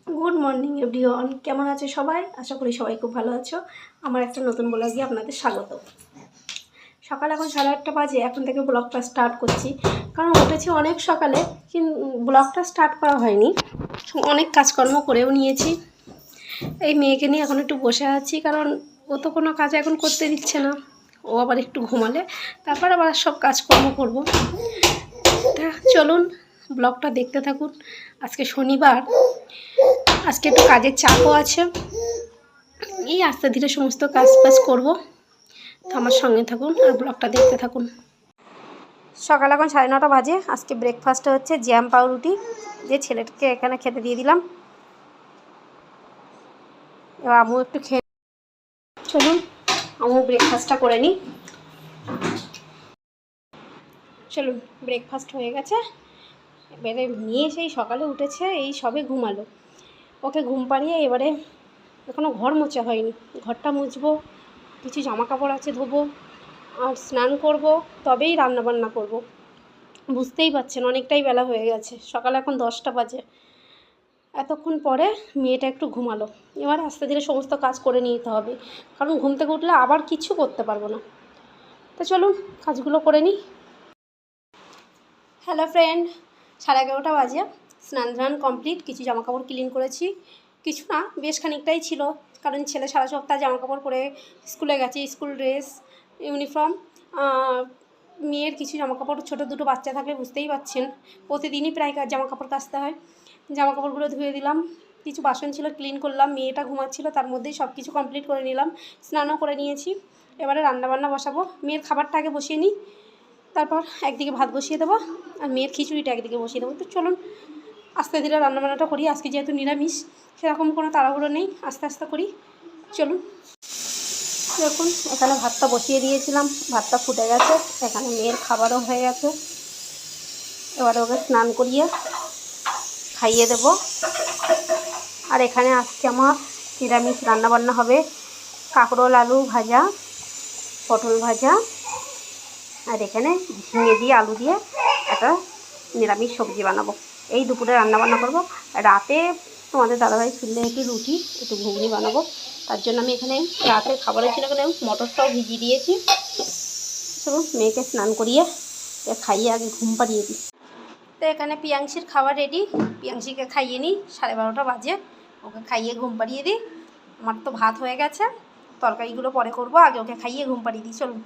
Good morning everyone, কেমন আছে সবাই? আশা করি সবাই খুব ভালো আছো। আমার একটা নতুন ব্লগে আপনাদের স্বাগত। সকাল এখন 8:30 বাজে, এখন থেকে ব্লগটা স্টার্ট করছি। কারণ উঠেছি অনেক সকালে, কিন্তু ব্লগটা স্টার্ট করা হয়নি। অনেক কাজকর্ম করেও নিয়েছি। এই মেয়েকে নিয়ে এখন একটু বসে আছি, কারণ ও তো কোনো কাজ এখন করতে দিচ্ছে না। ও আবার একটু ঘুমালে তারপর আবার সব কাজকর্ম করব। তা চলুন ব্লগটা দেখতে থাকুন। আজকে শনিবার, আজকে একটু কাজের চাপও আছে। এই আস্তে ধীরে সমস্ত কাজ করব। তো আমার সঙ্গে থাকুন আর ব্লগটা দেখতে থাকুন। সকাল এখন 9:30 বাজে। আজকে ব্রেকফাস্টে হচ্ছে জ্যাম পাউরুটি, যে ছেলেটাকে এখানে খেতে দিয়ে দিলাম। এবার আমু একটু খেয়ে, চলুন আমু ব্রেকফাস্টটা করে নিই। চলুন, ব্রেকফাস্ট হয়ে গেছে। এবারে মেয়ে সেই সকালে উঠেছে, এই সবে ঘুমালো। ওকে ঘুম পাড়িয়ে এবারে এখনও ঘর মোছা হয়নি, ঘরটা মুছবো, কিছু জামা কাপড় আছে ধোবো, আর স্নান করব, তবেই রান্নাবান্না করব। বুঝতেই পারছেন অনেকটাই বেলা হয়ে গেছে, সকাল এখন 10টা বাজে। এতক্ষণ পরে মেয়েটা একটু ঘুমালো। এবার আস্তে ধীরে সমস্ত কাজ করে নিতে হবে, কারণ ঘুম থেকে উঠলে আবার কিছু করতে পারবো না। তো চলুন কাজগুলো করে নিই। হ্যালো ফ্রেন্ড, 11:30 বাজে। স্নান কমপ্লিট, কিছু জামাকাপড় ক্লিন করেছি, কিছু না বেশ খানিকটাই ছিল। কারণ ছেলে সারা সপ্তাহ জামাকাপড় পরে স্কুলে গেছে, স্কুল ড্রেস, ইউনিফর্ম। মেয়ের কিছু জামাকাপড়, ছোটো দুটো বাচ্চা থাকলে বুঝতেই পারছেন প্রতিদিনই প্রায় জামাকাপড় কাচতে হয়। জামাকাপড়গুলো ধুয়ে দিলাম, কিছু বাসন ছিল ক্লিন করলাম। মেয়েটা ঘুমাচ্ছিল, তার মধ্যেই সব কিছু কমপ্লিট করে নিলাম। স্নানও করে নিয়েছি। এবারে রান্নাবান্না বসাবো। মেয়ের খাবারটা আগে বসিয়ে নিই, তারপর একদিকে ভাত বসিয়ে দেবো, আর মেয়ের খিচুড়িটা একদিকে বসিয়ে দেবো। তো চলুন আস্তে ধীরে রান্নাবান্নাটা করি। আজকে যেহেতু নিরামিষ, সেরকম কোনো তাড়াহুড়ো নেই, আস্তে আস্তে করি। চলুন, দেখুন এখানে ভাতটা বসিয়ে দিয়েছিলাম, ভাতটা ফুটে গেছে। এখানে মেয়ের খাবারও হয়ে গেছে। এবারে ওকে স্নান করিয়ে খাইয়ে দেব। আর এখানে আজকে আমার নিরামিষ রান্নাবান্না হবে। কাঁকরোল আলু ভাজা, পটল ভাজা, আর এখানে ঝিঙে দিয়ে আলু দিয়ে একটা নিরামিষ সবজি বানাবো। এই দুপুরে রান্নাবান্না করব। রাতে তোমাদের দাদাভাই ফিরলে একটু রুটি, একটু ঘুগনি বানাবো। তার জন্য আমি এখানে রাতে খাবারের ছিল এখানে মটরটাও ভিজিয়ে দিয়েছি। চলুন মেয়েকে স্নান করিয়ে খাইয়ে আগে ঘুম পাড়িয়ে দিই। তো এখানে পিয়াংশির খাবার রেডি, পিয়াংশিকে খাইয়ে নিই। 12:30 বাজে, ওকে খাইয়ে ঘুম পাড়িয়ে দিই। আমার তো ভাত হয়ে গেছে, তরকারিগুলো পরে করব, আগে ওকে খাইয়ে ঘুম পাড়িয়ে দিই। চলুন।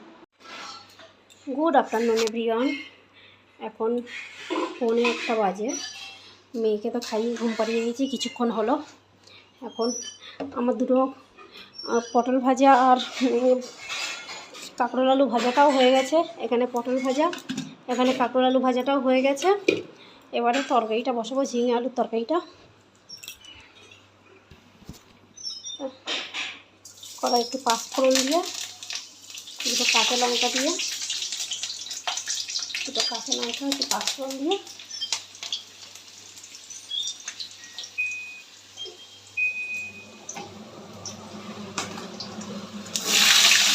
গুড আফটারনুন এভরিওয়ান, এখন 1:45 বাজে। মেয়েকে তো খাইয়ে ঘুম পাড়িয়ে দিয়েছি কিছুক্ষণ হলো। এখন আমার দুটো পটল ভাজা আর কাঁকরোল আলু ভাজাটাও হয়ে গেছে। এখানে পটল ভাজা, এখানে কাঁকরোল আলু ভাজাটাও হয়ে গেছে। এবারে তরকারিটা বসাবো, ঝিঙে আলুর তরকারিটা। কড়াই একটু পাঁচফোড়ন দিয়ে, দুটো কাঁচা লঙ্কা দিয়ে, একটু পাঁচফোড়ন দিয়ে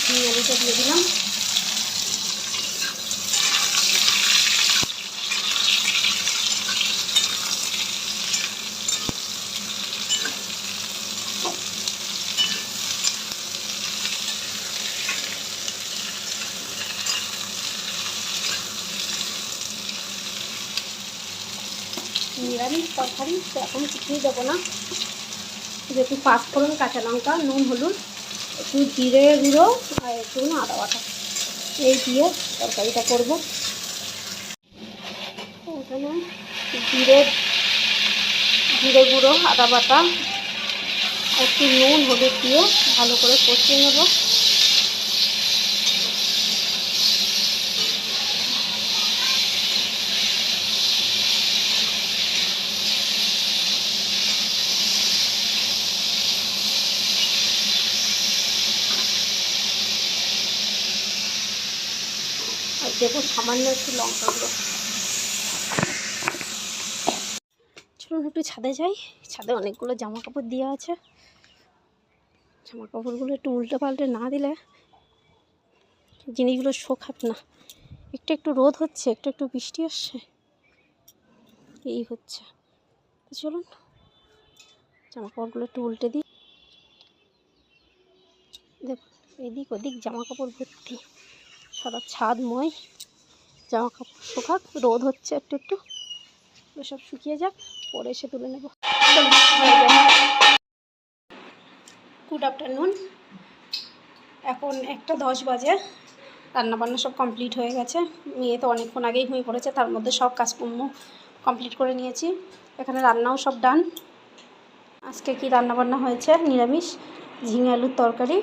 ঝিঙে আলুটা দিয়ে দিলাম। নিরামিষ তরকারি, তো এখন কিছুই দেবো না, যেহেতু পাঁচফোড়ন, কাঁচা লঙ্কা, নুন, হলুদ, একটু জিরে গুঁড়ো আর একটু আদা বাটা, এই দিয়ে তরকারিটা করব। এখানে জিরে গুঁড়ো, আদা বাটা, একটু নুন, হলুদ দিয়ে ভালো করে কষিয়ে নেব। আর দেবো সামান্য একটু লঙ্কা গুঁড়ো। চলুন একটু ছাদে যাই, ছাদে অনেকগুলো জামা কাপড় দেওয়া আছে। জামা কাপড়গুলো একটু উল্টে পাল্টে না দিলে জিনিসগুলো শোকাবে না। একটু একটু রোদ হচ্ছে, একটু একটু বৃষ্টি আসছে, এই হচ্ছে। তো চলুন জামা কাপড়গুলো একটু উল্টে দিই। দেখুন এদিক ওদিক জামা কাপড় ভর্তি, সারা ছাদময় জামা কাপড়। শুকাক, রোদ হচ্ছে একটু একটু, সব শুকিয়ে যাক, পরে এসে তুলে নেব। গুড আফটারনুন, এখন 1:10 বাজে। রান্নাবান্না সব কমপ্লিট হয়ে গেছে। মেয়ে তো অনেকক্ষণ আগেই ঘুমিয়ে পড়েছে, তার মধ্যে সব কাজকর্ম কমপ্লিট করে নিয়েছি। এখানে রান্নাও সব ডান। আজকে কি রান্নাবান্না হয়েছে? নিরামিষ, ঝিঙে আলুর তরকারি,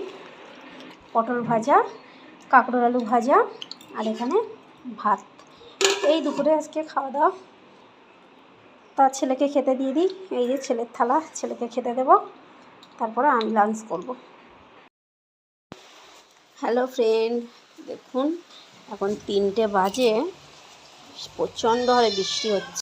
পটল ভাজা, কাঁকরোল আলু ভাজা, আর এখানে ভাত। এই দুপুরে আজকে খাওয়া দাওয়া। তার ছেলেকে খেতে দিয়ে দিই। এই যে ছেলের থালা, ছেলেকে খেতে দেব, তারপরে আমি লাঞ্চ করব। হ্যালো ফ্রেন্ড, দেখুন এখন 3টে বাজে, প্রচণ্ড হারে বৃষ্টি হচ্ছে।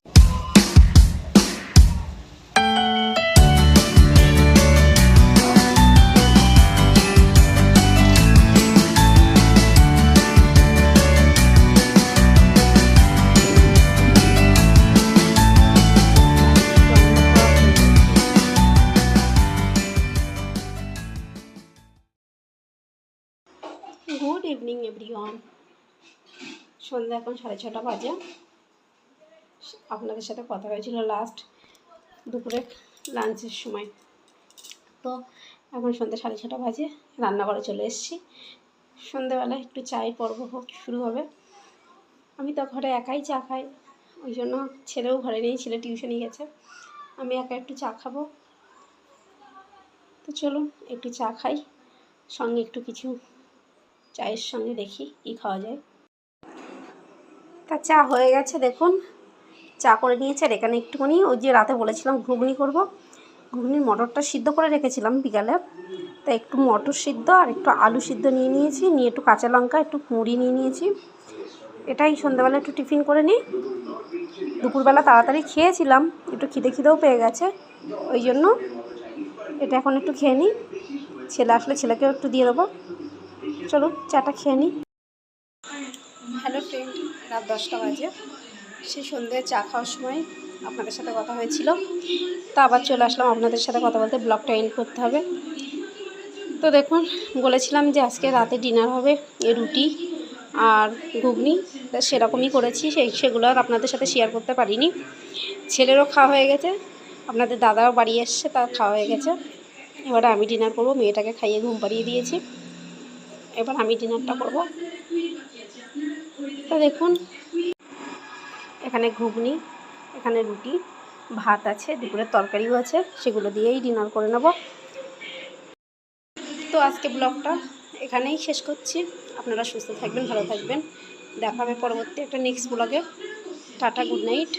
Good evening everyone. সন্ধ্যা এখন 6:30 বাজে। আপনাদের সাথে কথা হয়েছিল লাস্ট দুপুরে লাঞ্চের সময়। তো এখন সন্ধ্যা 6:30 বাজে, রান্নাঘরে চলে এসেছি। সন্ধ্যেবেলায় একটু চায়ের পর্ব শুরু হবে। আমি তো ঘরে একাই চা খাই, ওই জন্য ছেলেও ঘরে নেই, ছেলে টিউশনে গেছে। আমি একা একটু চা খাবো। তো চলুন একটু চা খাই, সঙ্গে একটু কিছু চায়ের সঙ্গে দেখি কী খাওয়া যায়। তা চা হয়ে গেছে, দেখুন চা করে নিয়েছে। আর এখানে একটুখানি ওই যে রাতে বলেছিলাম ঘুগনি করব, ঘুগনির মটরটা সিদ্ধ করে রেখেছিলাম বিকালে, তাই একটু মটর সিদ্ধ আর একটু আলু সিদ্ধ নিয়ে নিয়েছি, নিয়ে একটু কাঁচা লঙ্কা, একটু মুড়ি নিয়ে নিয়েছি। এটাই সন্ধ্যাবেলা একটু টিফিন করে নিই। দুপুরবেলা তাড়াতাড়ি খেয়েছিলাম, একটু খিদেও পেয়ে গেছে, ওই জন্য এটা এখন একটু খেয়ে নিই। ছেলে আসলে ছেলেকেও একটু দিয়ে দেবো। চলুন চাটা খেয়ে নিই। হ্যালো ফ্রেন্ড, রাত 10টা বাজে। সেই সন্ধ্যায় চা খাওয়ার সময় আপনাদের সাথে কথা হয়েছিল, তা আবার চলে আসলাম আপনাদের সাথে কথা বলতে। ব্লগটা এন্ড করতে হবে। তো দেখুন বলেছিলাম যে আজকে রাতে ডিনার হবে রুটি আর ঘুগনি, তা সেরকমই করেছি। সেগুলো আর আপনাদের সাথে শেয়ার করতে পারিনি। ছেলেরও খাওয়া হয়ে গেছে, আপনাদের দাদাও বাড়ি এসছে, তার খাওয়া হয়ে গেছে। এবারে আমি ডিনার করব। মেয়েটাকে খাইয়ে ঘুম পাড়িয়ে দিয়েছি, এবার আমি ডিনারটা করব। তো দেখুন এখানে ঘুগনি, এখানে রুটি, ভাত আছে, দুপুরের তরকারিও আছে, সেগুলো দিয়েই ডিনার করে নেব। তো আজকে ব্লগটা এখানেই শেষ করছি। আপনারা সুস্থ থাকবেন, ভালো থাকবেন। দেখা হবে পরবর্তী একটা নেক্সট ব্লগে। Tata, good night.